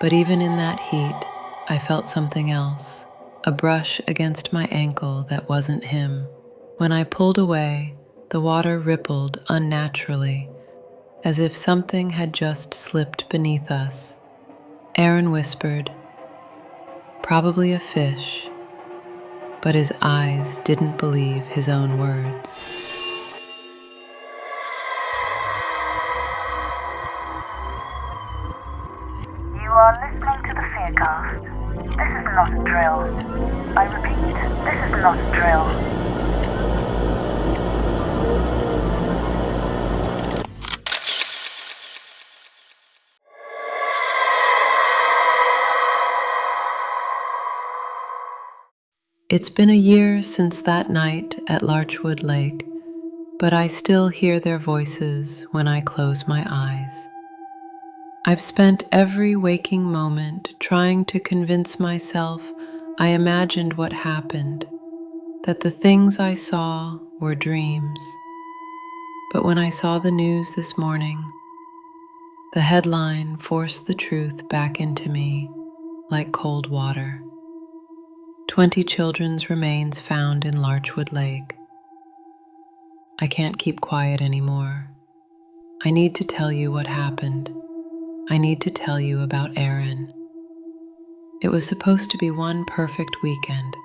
But even in that heat, I felt something else, a brush against my ankle that wasn't him. When I pulled away, the water rippled unnaturally, as if something had just slipped beneath us. Aaron whispered, "Probably a fish," but his eyes didn't believe his own words. You are listening to the Fearcast. This is not a drill. I repeat, this is not a drill. It's been a year since that night at Larchwood Lake, but I still hear their voices when I close my eyes. I've spent every waking moment trying to convince myself I imagined what happened, that the things I saw were dreams. But when I saw the news this morning, the headline forced the truth back into me like cold water. 20 children's remains found in Larchwood Lake. I can't keep quiet anymore. I need to tell you what happened. I need to tell you about Aaron. It was supposed to be one perfect weekend.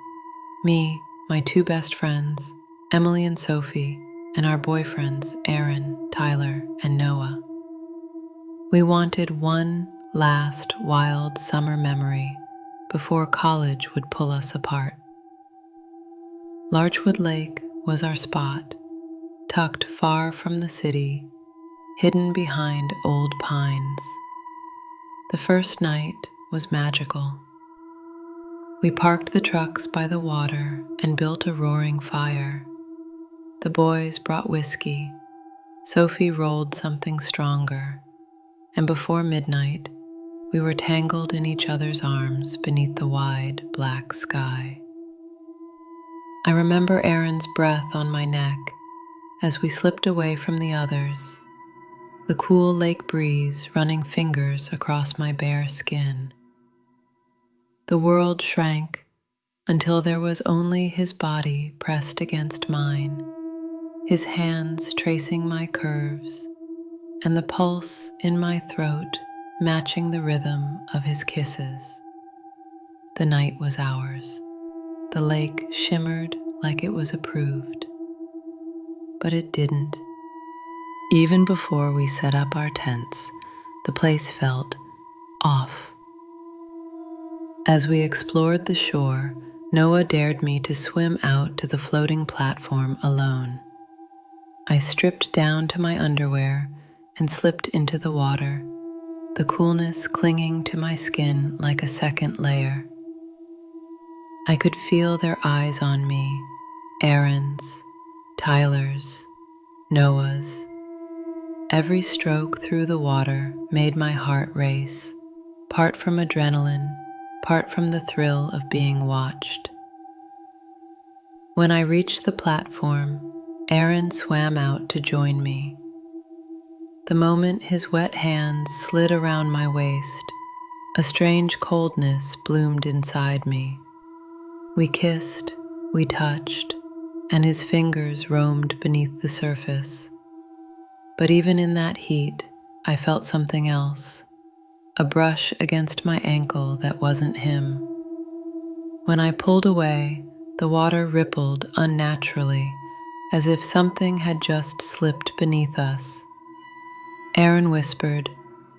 Me, my two best friends, Emily and Sophie, and our boyfriends, Aaron, Tyler, and Noah. We wanted one last wild summer memory before college would pull us apart. Larchwood Lake was our spot, tucked far from the city, hidden behind old pines. The first night was magical. We parked the trucks by the water and built a roaring fire. The boys brought whiskey, Sophie rolled something stronger, and before midnight, we were tangled in each other's arms beneath the wide, black sky. I remember Aaron's breath on my neck as we slipped away from the others, the cool lake breeze running fingers across my bare skin. The world shrank until there was only his body pressed against mine, his hands tracing my curves, and the pulse in my throat matching the rhythm of his kisses. The night was ours. The lake shimmered like it was approved, but it didn't. Even before we set up our tents, the place felt off. As we explored the shore, Noah dared me to swim out to the floating platform alone. I stripped down to my underwear and slipped into the water, the coolness clinging to my skin like a second layer. I could feel their eyes on me, Aaron's, Tyler's, Noah's. Every stroke through the water made my heart race, part from adrenaline, part from the thrill of being watched. When I reached the platform, Aaron swam out to join me. The moment his wet hands slid around my waist, a strange coldness bloomed inside me. We kissed, we touched, and his fingers roamed beneath the surface. But even in that heat, I felt something else, a brush against my ankle that wasn't him. When I pulled away, the water rippled unnaturally, as if something had just slipped beneath us. Aaron whispered,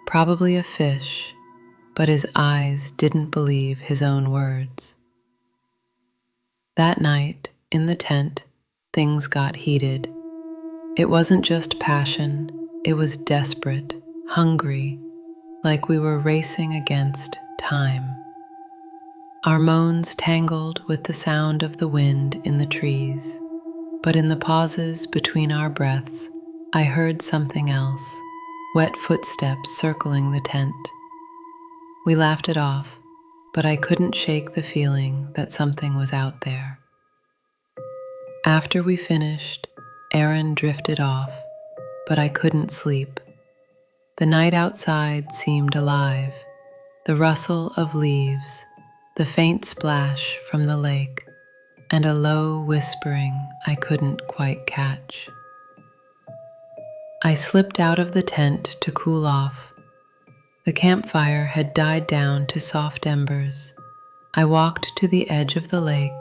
"Probably a fish," but his eyes didn't believe his own words. That night, in the tent, things got heated. It wasn't just passion, it was desperate, hungry, like we were racing against time. Our moans tangled with the sound of the wind in the trees, but in the pauses between our breaths, I heard something else, wet footsteps circling the tent. We laughed it off, but I couldn't shake the feeling that something was out there. After we finished, Aaron drifted off, but I couldn't sleep. The night outside seemed alive. the rustle of leaves, the faint splash from the lake, and a low whispering I couldn't quite catch. I slipped out of the tent to cool off. The campfire had died down to soft embers. I walked to the edge of the lake,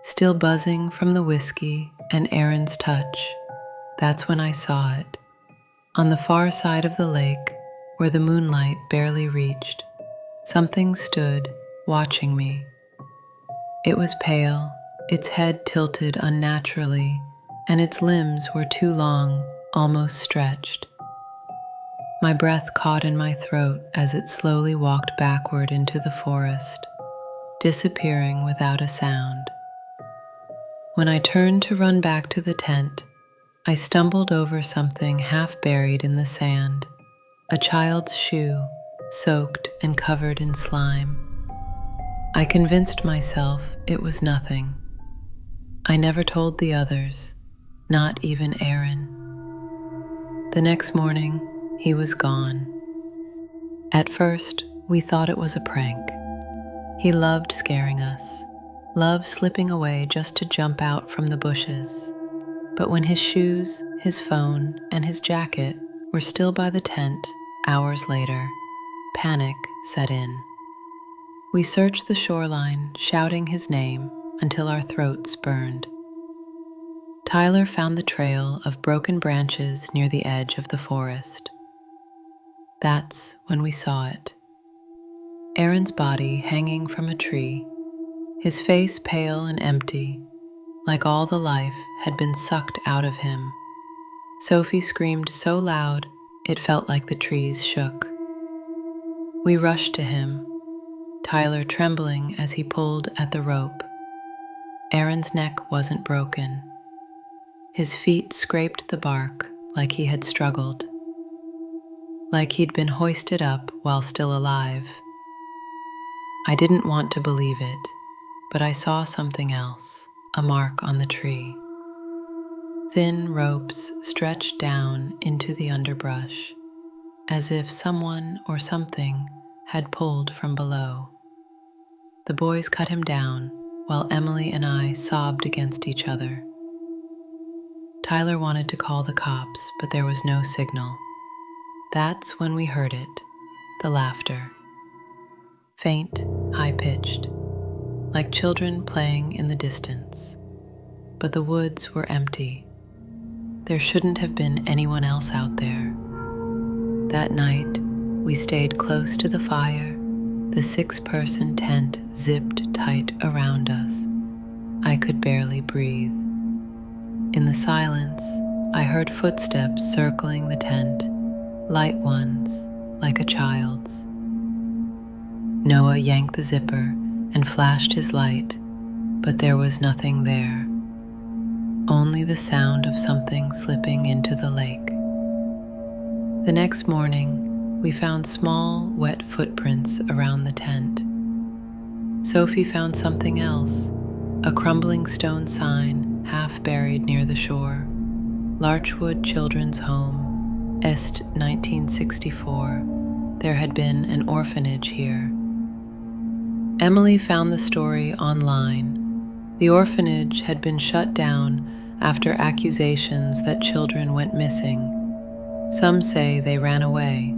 still buzzing from the whiskey and Aaron's touch. That's when I saw it. On the far side of the lake, where the moonlight barely reached, something stood, watching me. It was pale, its head tilted unnaturally, and its limbs were too long, almost stretched. My breath caught in my throat as it slowly walked backward into the forest, disappearing without a sound. When I turned to run back to the tent, I stumbled over something half buried in the sand, a child's shoe, soaked and covered in slime. I convinced myself it was nothing. I never told the others, not even Aaron. The next morning, he was gone. At first, we thought it was a prank. He loved scaring us, loved slipping away just to jump out from the bushes. But when his shoes, his phone, and his jacket were still by the tent hours later, panic set in. We searched the shoreline, shouting his name until our throats burned. Tyler found the trail of broken branches near the edge of the forest. That's when we saw it. Aaron's body hanging from a tree, his face pale and empty, like all the life had been sucked out of him. Sophie screamed so loud it felt like the trees shook. We rushed to him, Tyler trembling as he pulled at the rope. Aaron's neck wasn't broken. His feet scraped the bark like he had struggled, like he'd been hoisted up while still alive. I didn't want to believe it, but I saw something else, a mark on the tree. Thin ropes stretched down into the underbrush, as if someone or something had pulled from below. The boys cut him down, while Emily and I sobbed against each other. Tyler wanted to call the cops, but there was no signal. That's when we heard it, the laughter. Faint, high-pitched, like children playing in the distance. But the woods were empty. There shouldn't have been anyone else out there. That night, we stayed close to the fire, the 6-person tent zipped tight around us. I could barely breathe. In the silence, I heard footsteps circling the tent, light ones, like a child's. Noah yanked the zipper and flashed his light, but there was nothing there. Only the sound of something slipping into the lake. The next morning, we found small, wet footprints around the tent. Sophie found something else, a crumbling stone sign half buried near the shore. Larchwood Children's Home, Est 1964. There had been an orphanage here. Emily found the story online. The orphanage had been shut down after accusations that children went missing. Some say they ran away.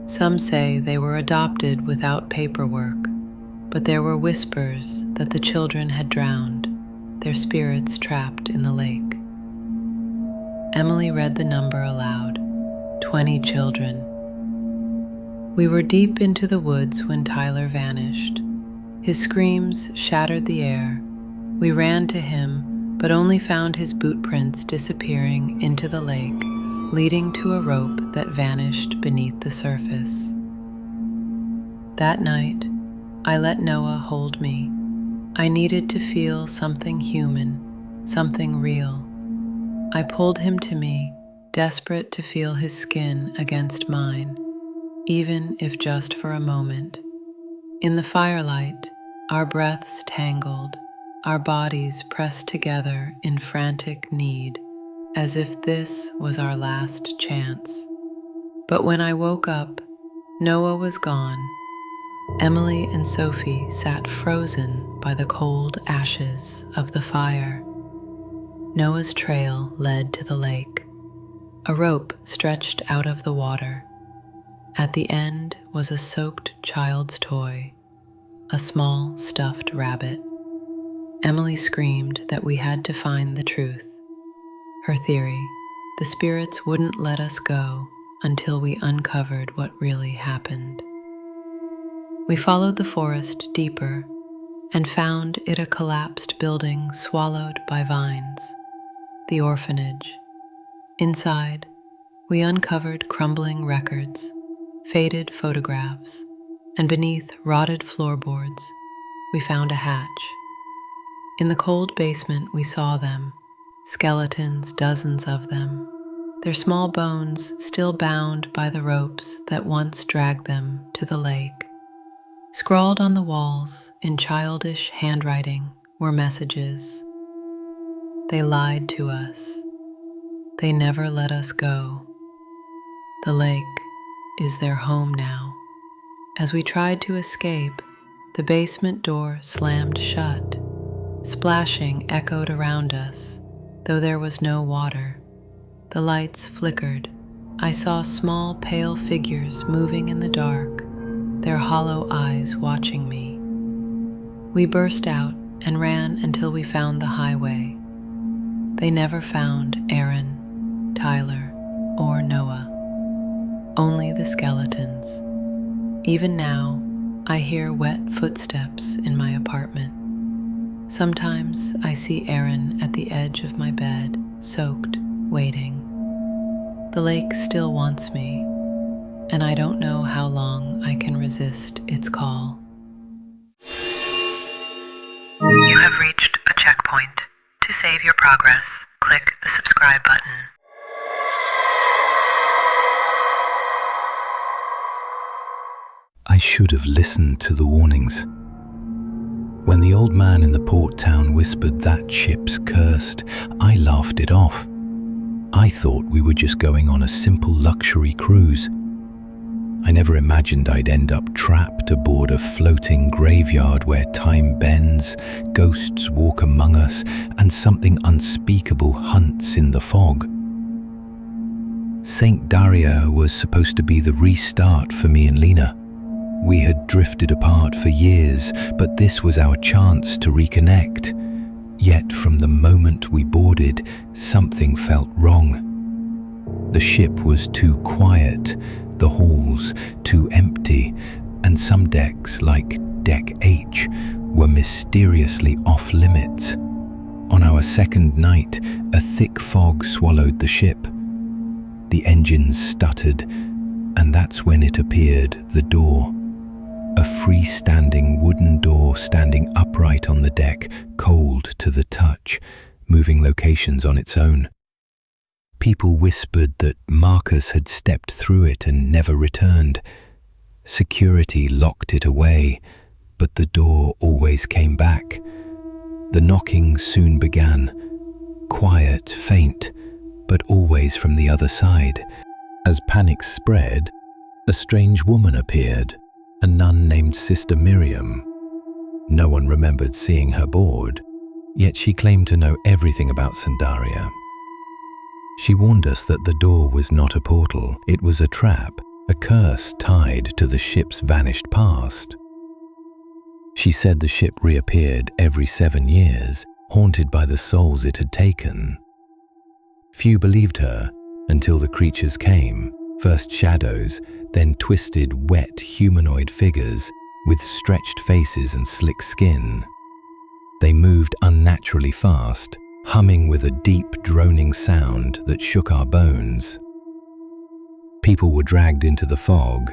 Some say they were adopted without paperwork. But there were whispers that the children had drowned, their spirits trapped in the lake. Emily read the number aloud, 20 children. We were deep into the woods when Tyler vanished. His screams shattered the air. We ran to him, but only found his boot prints disappearing into the lake, leading to a rope that vanished beneath the surface. That night, I let Noah hold me. I needed to feel something human, something real. I pulled him to me, desperate to feel his skin against mine, even if just for a moment. In the firelight, our breaths tangled, our bodies pressed together in frantic need, as if this was our last chance. But when I woke up, Noah was gone. Emily and Sophie sat frozen by the cold ashes of the fire. Noah's trail led to the lake. A rope stretched out of the water. At the end was a soaked child's toy, a small stuffed rabbit. Emily screamed that we had to find the truth. Her theory, the spirits wouldn't let us go until we uncovered what really happened. We followed the forest deeper and found it a collapsed building swallowed by vines, the orphanage. Inside, we uncovered crumbling records, faded photographs, and beneath rotted floorboards, we found a hatch. In the cold basement, we saw them, skeletons, dozens of them, their small bones still bound by the ropes that once dragged them to the lake. Scrawled on the walls in childish handwriting were messages. They lied to us. They never let us go. The lake is their home now. As we tried to escape, the basement door slammed shut. Splashing echoed around us, though there was no water. The lights flickered. I saw small pale figures moving in the dark, their hollow eyes watching me. We burst out and ran until we found the highway. They never found Aaron, Tyler, or Noah. Only the skeletons. Even now, I hear wet footsteps in my apartment. Sometimes I see Aaron at the edge of my bed, soaked, waiting. The lake still wants me, and I don't know how long I can resist its call. You have reached a checkpoint. To save your progress, click the subscribe button. I should have listened to the warnings. When the old man in the port town whispered that ship's cursed, I laughed it off. I thought we were just going on a simple luxury cruise. I never imagined I'd end up trapped aboard a floating graveyard where time bends, ghosts walk among us, and something unspeakable hunts in the fog. St. Daria was supposed to be the restart for me and Lena. We had drifted apart for years, but this was our chance to reconnect. Yet from the moment we boarded, something felt wrong. The ship was too quiet, the halls too empty, and some decks, like Deck H, were mysteriously off-limits. On our second night, a thick fog swallowed the ship. The engines stuttered, and that's when it appeared, the door. A freestanding wooden door standing upright on the deck, cold to the touch, moving locations on its own. People whispered that Marcus had stepped through it and never returned. Security locked it away, but the door always came back. The knocking soon began, quiet, faint, but always from the other side. As panic spread, a strange woman appeared, a nun named Sister Miriam. No one remembered seeing her board, yet she claimed to know everything about Sandaria. She warned us that the door was not a portal, it was a trap, a curse tied to the ship's vanished past. She said the ship reappeared every 7 years, haunted by the souls it had taken. Few believed her until the creatures came, first shadows, then twisted, wet humanoid figures with stretched faces and slick skin. They moved unnaturally fast, humming with a deep, droning sound that shook our bones. People were dragged into the fog.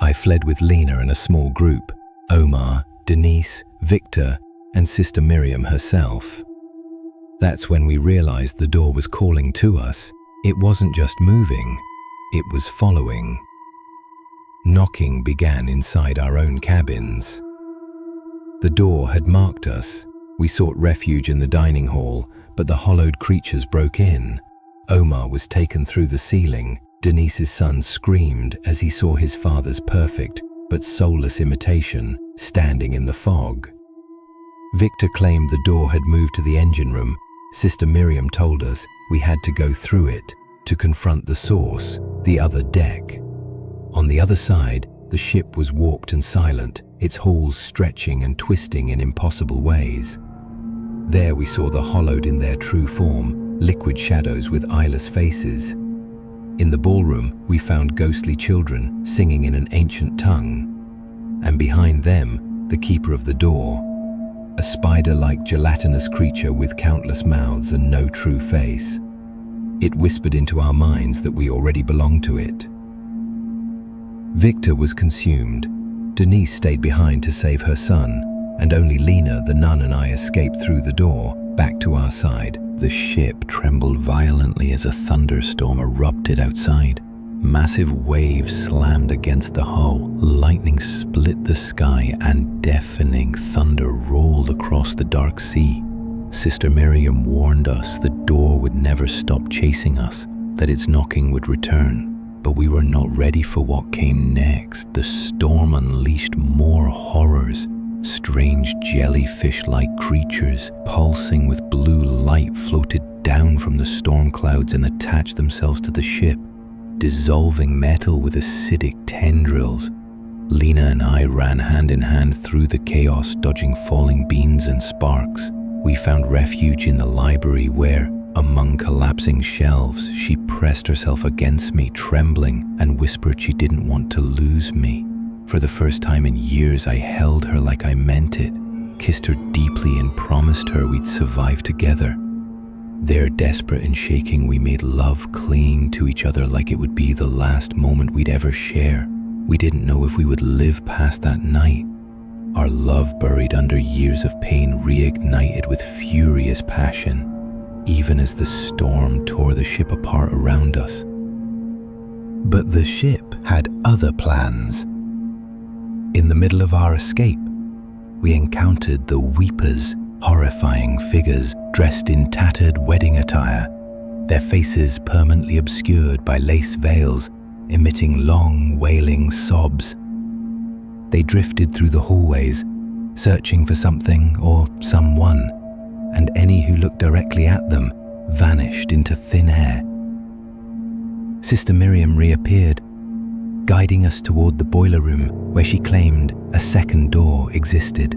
I fled with Lena and a small group, Omar, Denise, Victor, and Sister Miriam herself. That's when we realized the door was calling to us. It wasn't just moving, it was following. Knocking began inside our own cabins. The door had marked us. We sought refuge in the dining hall, but the hollowed creatures broke in. Omar was taken through the ceiling. Denise's son screamed as he saw his father's perfect, but soulless imitation, standing in the fog. Victor claimed the door had moved to the engine room. Sister Miriam told us we had to go through it to confront the source, the other deck. On the other side, the ship was warped and silent, its hulls stretching and twisting in impossible ways. There we saw the hollowed in their true form, liquid shadows with eyeless faces. In the ballroom, we found ghostly children singing in an ancient tongue. And behind them, the keeper of the door, a spider-like gelatinous creature with countless mouths and no true face. It whispered into our minds that we already belonged to it. Victor was consumed. Denise stayed behind to save her son, and only Lena, the nun, and I escaped through the door, back to our side. The ship trembled violently as a thunderstorm erupted outside. Massive waves slammed against the hull, lightning split the sky, and deafening thunder rolled across the dark sea. Sister Miriam warned us the door would never stop chasing us, that its knocking would return. But we were not ready for what came next. The storm unleashed more horrors. Strange jellyfish-like creatures, pulsing with blue light, floated down from the storm clouds and attached themselves to the ship, dissolving metal with acidic tendrils. Lena and I ran hand in hand through the chaos, dodging falling beams and sparks. We found refuge in the library where, among collapsing shelves, she pressed herself against me, trembling, and whispered she didn't want to lose me. For the first time in years, I held her like I meant it, kissed her deeply and promised her we'd survive together. There, desperate and shaking, we made love, clinging to each other like it would be the last moment we'd ever share. We didn't know if we would live past that night. Our love, buried under years of pain, reignited with furious passion, even as the storm tore the ship apart around us. But the ship had other plans. In the middle of our escape, we encountered the Weepers, horrifying figures dressed in tattered wedding attire, their faces permanently obscured by lace veils, emitting long, wailing sobs. They drifted through the hallways, searching for something or someone, and any who looked directly at them vanished into thin air. Sister Miriam reappeared, guiding us toward the boiler room where she claimed a second door existed,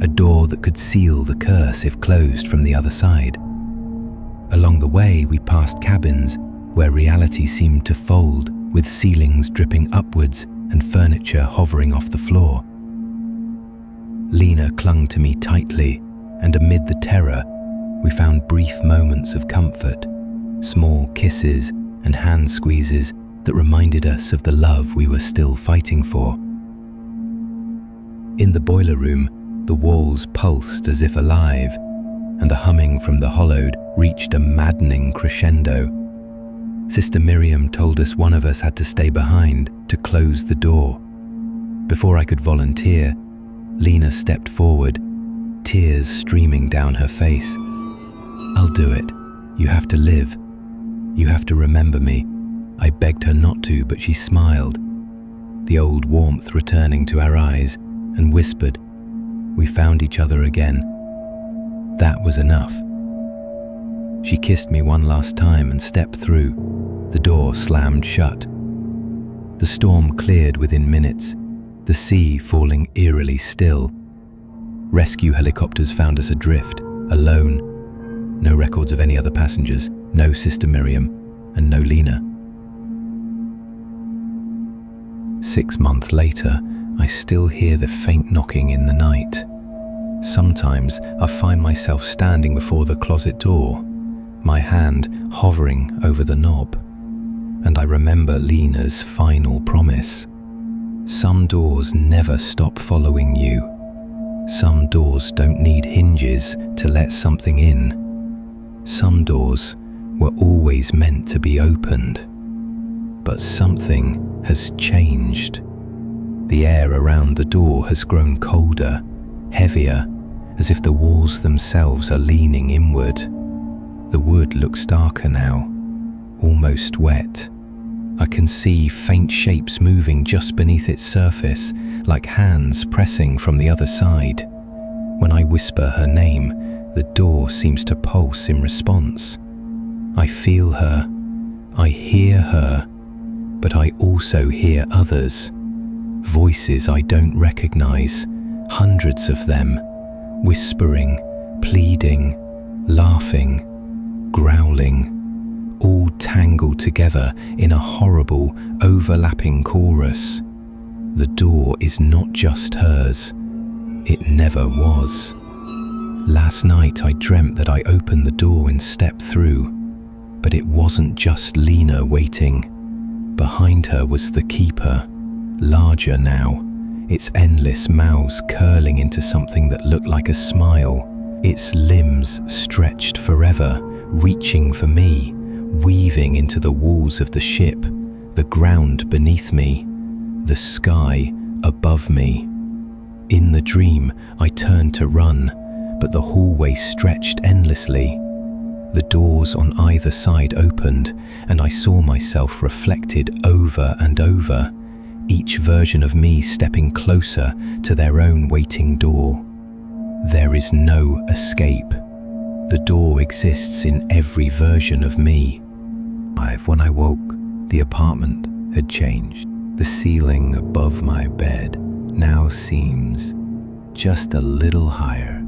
a door that could seal the curse if closed from the other side. Along the way, we passed cabins where reality seemed to fold, with ceilings dripping upwards and furniture hovering off the floor. Lena clung to me tightly, and amid the terror, we found brief moments of comfort, small kisses and hand squeezes that reminded us of the love we were still fighting for. In the boiler room, the walls pulsed as if alive, and the humming from the hollowed reached a maddening crescendo. Sister Miriam told us one of us had to stay behind to close the door. Before I could volunteer, Lena stepped forward, tears streaming down her face. "I'll do it. You have to live. You have to remember me." I begged her not to, but she smiled, the old warmth returning to our eyes, and whispered, "We found each other again." That was enough. She kissed me one last time and stepped through. The door slammed shut. The storm cleared within minutes, the sea falling eerily still. Rescue helicopters found us adrift, alone. No records of any other passengers, no Sister Miriam, and no Lena. 6 months later, I still hear the faint knocking in the night. Sometimes I find myself standing before the closet door, my hand hovering over the knob, and I remember Lena's final promise. Some doors never stop following you. Some doors don't need hinges to let something in. Some doors were always meant to be opened. But something has changed. The air around the door has grown colder, heavier, as if the walls themselves are leaning inward. The wood looks darker now, almost wet, I can see faint shapes moving just beneath its surface, like hands pressing from the other side. When I whisper her name, the door seems to pulse in response. I feel her, I hear her, but I also hear others. Voices I don't recognize, hundreds of them, whispering, pleading, laughing, growling, all tangled together in a horrible, overlapping chorus. The door is not just hers. It never was. Last night I dreamt that I opened the door and stepped through, but it wasn't just Lena waiting. Behind her was the keeper, larger now, its endless mouths curling into something that looked like a smile, its limbs stretched forever, reaching for me, weaving into the walls of the ship, the ground beneath me, the sky above me. In the dream, I turned to run, but the hallway stretched endlessly. The doors on either side opened, and I saw myself reflected over and over, each version of me stepping closer to their own waiting door. There is no escape. The door exists in every version of me. When I woke, the apartment had changed. The ceiling above my bed now seems just a little higher,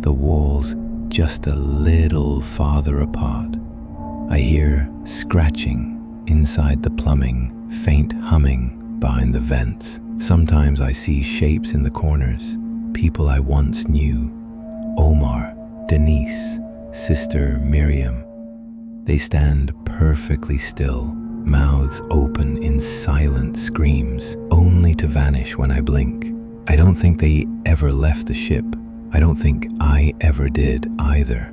the walls just a little farther apart. I hear scratching inside the plumbing, faint humming behind the vents. Sometimes I see shapes in the corners, people I once knew. Omar, Denise, Sister Miriam. They stand perfectly still, mouths open in silent screams, only to vanish when I blink. I don't think they ever left the ship. I don't think I ever did either.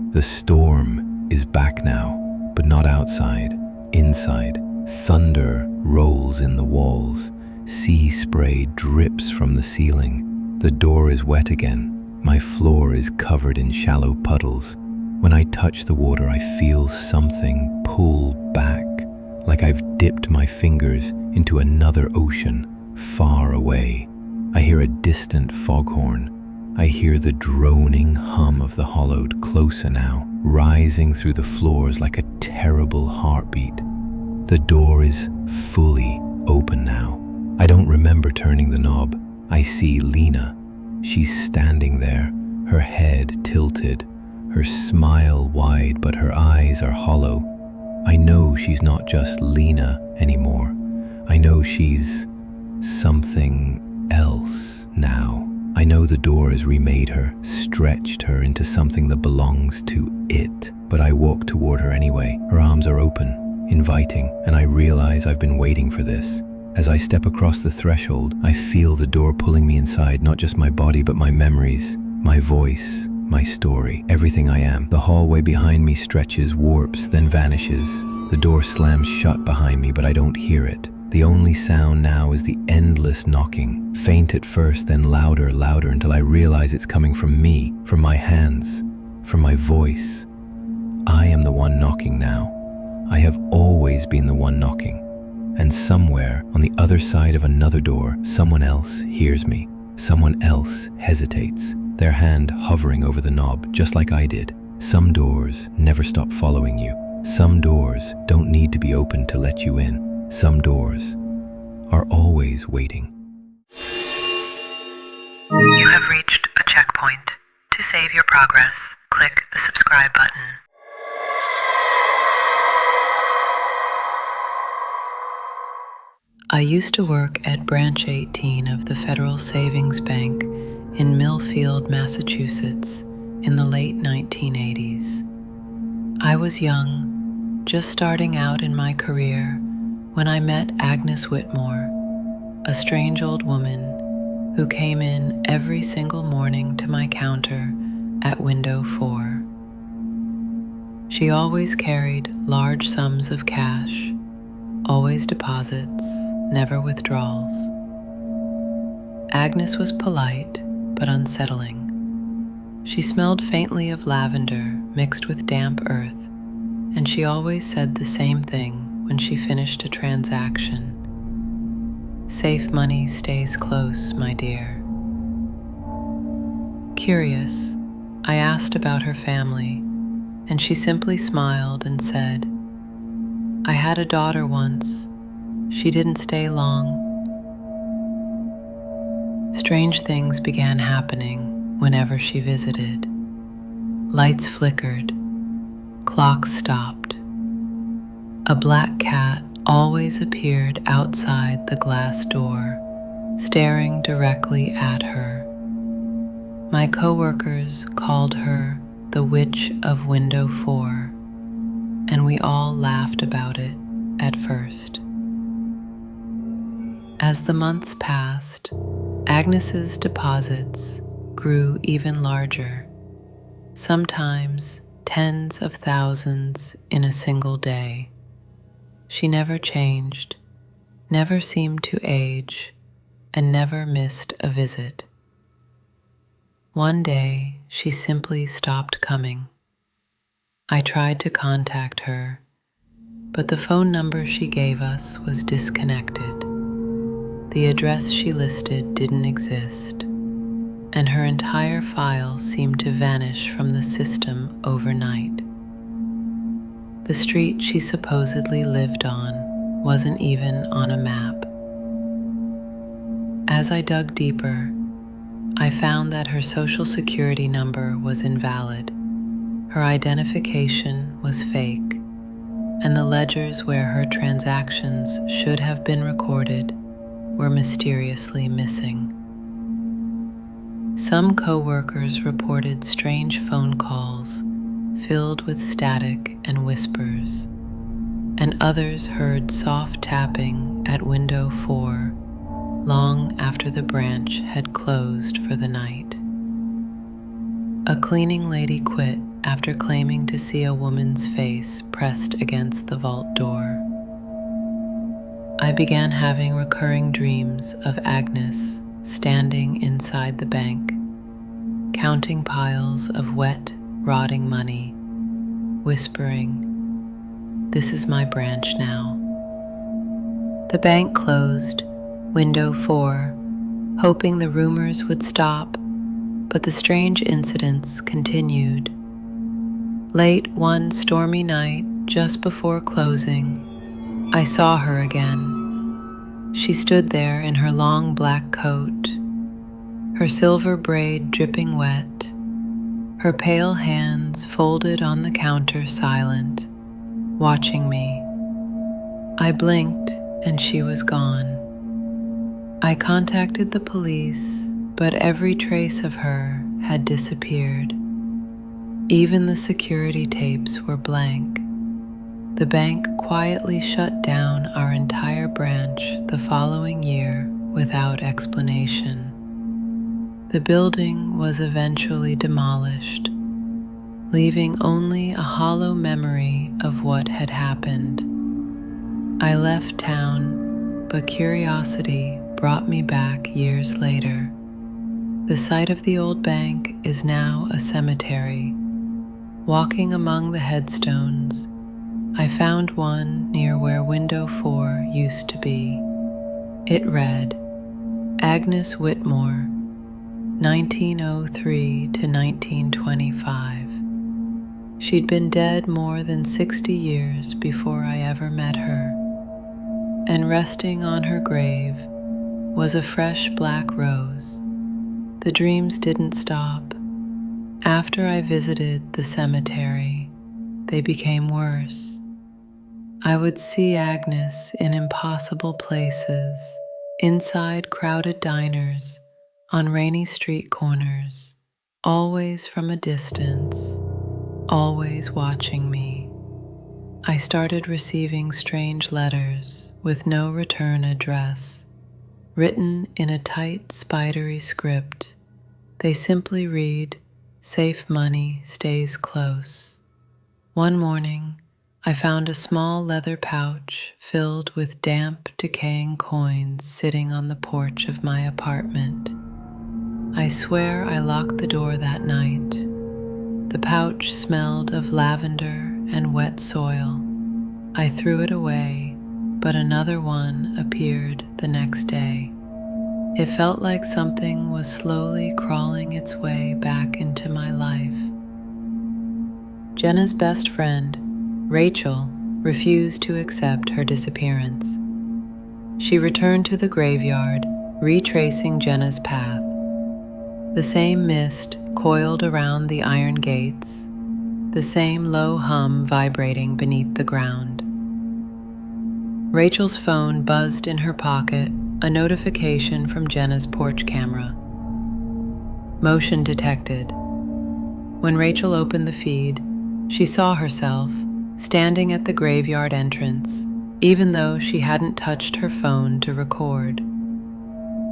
The storm is back now, but not outside, inside. Thunder rolls in the walls. Sea spray drips from the ceiling. The door is wet again. My floor is covered in shallow puddles. When I touch the water, I feel something pull back, like I've dipped my fingers into another ocean, far away. I hear a distant foghorn. I hear the droning hum of the hollowed closer now, rising through the floors like a terrible heartbeat. The door is fully open now. I don't remember turning the knob. I see Lena. She's standing there, her head tilted, her smile wide, but her eyes are hollow. I know she's not just Lena anymore. I know she's something else now. I know the door has remade her, stretched her into something that belongs to it. But I walk toward her anyway. Her arms are open, inviting, and I realize I've been waiting for this. As I step across the threshold, I feel the door pulling me inside, not just my body, but my memories, my voice, my story, everything I am. The hallway behind me stretches, warps, then vanishes. The door slams shut behind me, but I don't hear it. The only sound now is the endless knocking, faint at first, then louder, louder, until I realize it's coming from me, from my hands, from my voice. I am the one knocking now. I have always been the one knocking. And somewhere on the other side of another door, someone else hears me. Someone else hesitates, their hand hovering over the knob, just like I did. Some doors never stop following you. Some doors don't need to be opened to let you in. Some doors are always waiting. You have reached a checkpoint. To save your progress, click the subscribe button. I used to work at Branch 18 of the Federal Savings Bank in Millfield, Massachusetts in the late 1980s. I was young, just starting out in my career, when I met Agnes Whitmore, a strange old woman who came in every single morning to my counter at window 4. She always carried large sums of cash, always deposits, never withdrawals. Agnes was polite but unsettling. She smelled faintly of lavender mixed with damp earth, and she always said the same thing when she finished a transaction. Safe money stays close, my dear. Curious, I asked about her family, and she simply smiled and said, "I had a daughter once. She didn't stay long." Strange things began happening whenever she visited. Lights flickered, clocks stopped. A black cat always appeared outside the glass door, staring directly at her. My coworkers called her the Witch of Window 4, and we all laughed about it at first. As the months passed, Agnes's deposits grew even larger, sometimes tens of thousands in a single day. She never changed, never seemed to age, and never missed a visit. One day, she simply stopped coming. I tried to contact her, but the phone number she gave us was disconnected. The address she listed didn't exist, and her entire file seemed to vanish from the system overnight. The street she supposedly lived on wasn't even on a map. As I dug deeper, I found that her social security number was invalid, her identification was fake, and the ledgers where her transactions should have been recorded were mysteriously missing. Some coworkers reported strange phone calls filled with static and whispers, and others heard soft tapping at window 4 long after the branch had closed for the night. A cleaning lady quit after claiming to see a woman's face pressed against the vault door. I began having recurring dreams of Agnes standing inside the bank, counting piles of wet, rotting money, whispering, "This is my branch now." The bank closed, window 4, hoping the rumors would stop, but the strange incidents continued. Late one stormy night, just before closing, I saw her again. She stood there in her long black coat, her silver braid dripping wet, her pale hands folded on the counter silent, watching me. I blinked and she was gone. I contacted the police, but every trace of her had disappeared. Even the security tapes were blank. The bank quietly shut down our entire branch the following year without explanation. The building was eventually demolished, leaving only a hollow memory of what had happened. I left town, but curiosity brought me back years later. The site of the old bank is now a cemetery. Walking among the headstones, I found one near where window 4 used to be. It read, Agnes Whitmore, 1903 to 1925. She'd been dead more than 60 years before I ever met her, and resting on her grave was a fresh black rose. The dreams didn't stop. After I visited the cemetery, they became worse. I would see Agnes in impossible places, inside crowded diners, on rainy street corners, always from a distance, always watching me. I started receiving strange letters with no return address, written in a tight, spidery script. They simply read, "Safe money stays close." One morning, I found a small leather pouch filled with damp, decaying coins sitting on the porch of my apartment. I swear I locked the door that night. The pouch smelled of lavender and wet soil. I threw it away, but another one appeared the next day. It felt like something was slowly crawling its way back into my life. Jenna's best friend, Rachel, refused to accept her disappearance. She returned to the graveyard, retracing Jenna's path. The same mist coiled around the iron gates, the same low hum vibrating beneath the ground. Rachel's phone buzzed in her pocket, a notification from Jenna's porch camera. Motion detected. When Rachel opened the feed, she saw herself standing at the graveyard entrance, even though she hadn't touched her phone to record.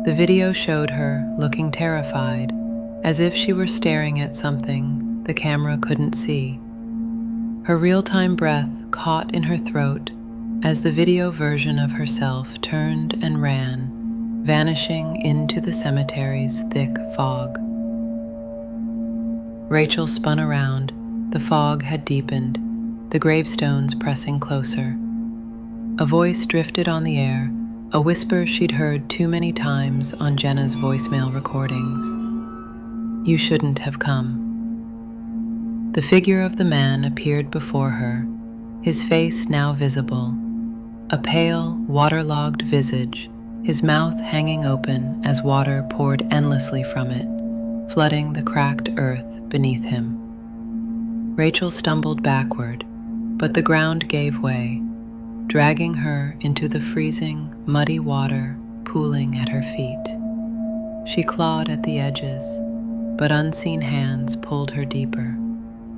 The video showed her looking terrified, as if she were staring at something the camera couldn't see. Her real-time breath caught in her throat as the video version of herself turned and ran, vanishing into the cemetery's thick fog. Rachel spun around. The fog had deepened, the gravestones pressing closer. A voice drifted on the air, a whisper she'd heard too many times on Jenna's voicemail recordings. "You shouldn't have come." The figure of the man appeared before her, his face now visible. A pale, waterlogged visage, his mouth hanging open as water poured endlessly from it, flooding the cracked earth beneath him. Rachel stumbled backward, but the ground gave way, dragging her into the freezing, muddy water pooling at her feet. She clawed at the edges, but unseen hands pulled her deeper.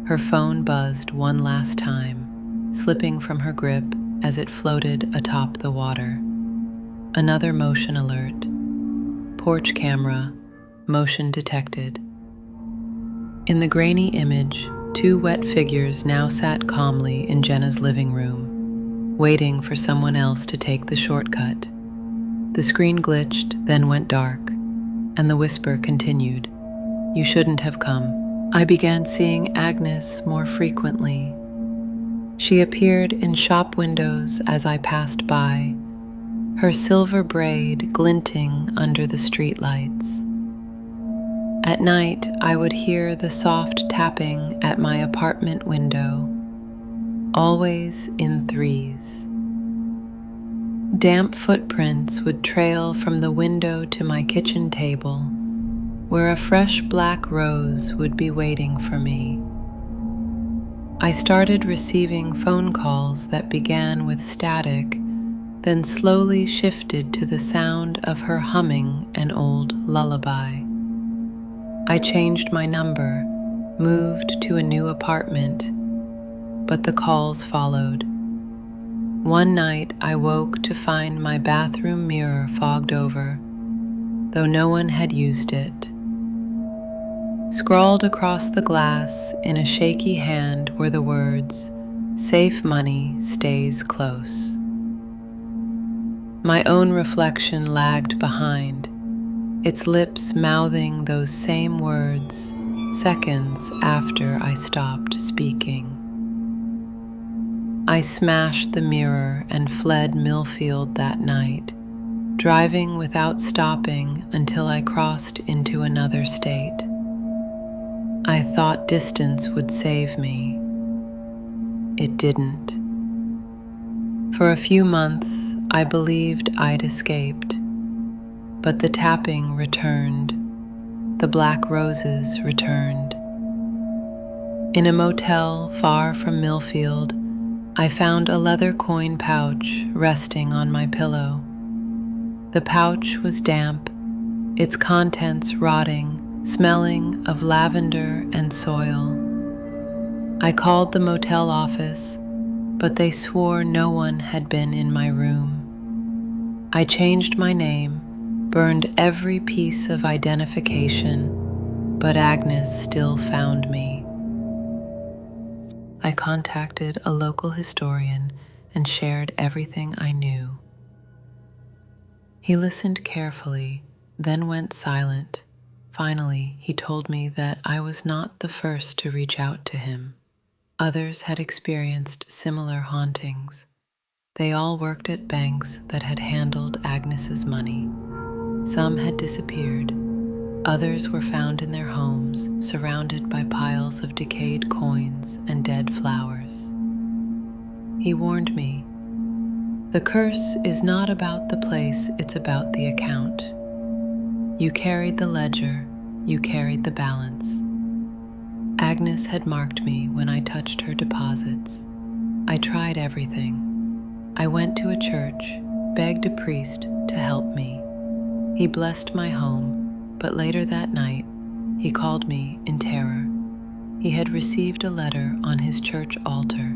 Her phone buzzed one last time, slipping from her grip as it floated atop the water. Another motion alert. Porch camera, motion detected. In the grainy image, two wet figures now sat calmly in Jenna's living room, waiting for someone else to take the shortcut. The screen glitched, then went dark, and the whisper continued, "You shouldn't have come." I began seeing Agnes more frequently. She appeared in shop windows as I passed by, her silver braid glinting under the streetlights. At night, I would hear the soft tapping at my apartment window, always in threes. Damp footprints would trail from the window to my kitchen table, where a fresh black rose would be waiting for me. I started receiving phone calls that began with static, then slowly shifted to the sound of her humming an old lullaby. I changed my number, moved to a new apartment, but the calls followed. One night I woke to find my bathroom mirror fogged over, though no one had used it. Scrawled across the glass in a shaky hand were the words, "Safe money stays close." My own reflection lagged behind, its lips mouthing those same words seconds after I stopped speaking. I smashed the mirror and fled Millfield that night, driving without stopping until I crossed into another state. I thought distance would save me. It didn't. For a few months, I believed I'd escaped, but the tapping returned. The black roses returned. In a motel far from Millfield, I found a leather coin pouch resting on my pillow. The pouch was damp, its contents rotting, smelling of lavender and soil. I called the motel office, but they swore no one had been in my room. I changed my name, burned every piece of identification, but Agnes still found me. I contacted a local historian and shared everything I knew. He listened carefully, then went silent. Finally, he told me that I was not the first to reach out to him. Others had experienced similar hauntings. They all worked at banks that had handled Agnes's money. Some had disappeared. Others were found in their homes, surrounded by piles of decayed coins and dead flowers. He warned me, "The curse is not about the place, it's about the account. You carried the ledger, you carried the balance." Agnes had marked me when I touched her deposits. I tried everything. I went to a church, begged a priest to help me. He blessed my home, but later that night, he called me in terror. He had received a letter on his church altar.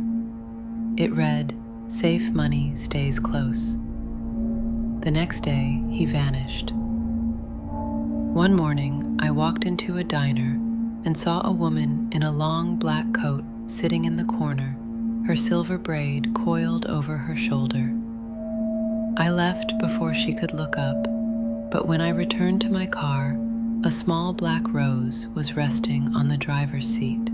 It read, "Safe money stays close." The next day, he vanished. One morning, I walked into a diner and saw a woman in a long black coat sitting in the corner, her silver braid coiled over her shoulder. I left before she could look up, but when I returned to my car, a small black rose was resting on the driver's seat.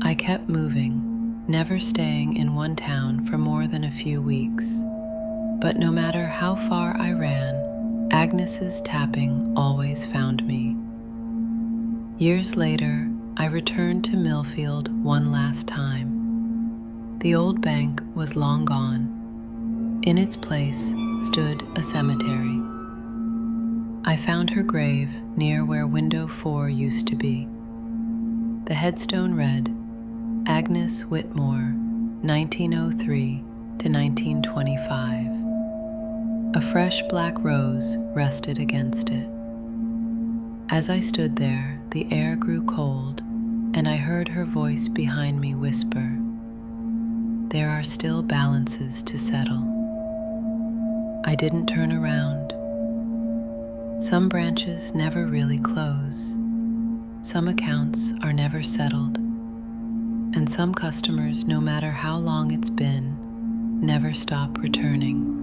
I kept moving, never staying in one town for more than a few weeks. But no matter how far I ran, Agnes's tapping always found me. Years later, I returned to Millfield one last time. The old bank was long gone. In its place stood a cemetery. I found her grave near where window 4 used to be. The headstone read, Agnes Whitmore, 1903 to 1925. A fresh black rose rested against it. As I stood there, the air grew cold, and I heard her voice behind me whisper, "There are still balances to settle." I didn't turn around. Some branches never really close. Some accounts are never settled. And some customers, no matter how long it's been, never stop returning.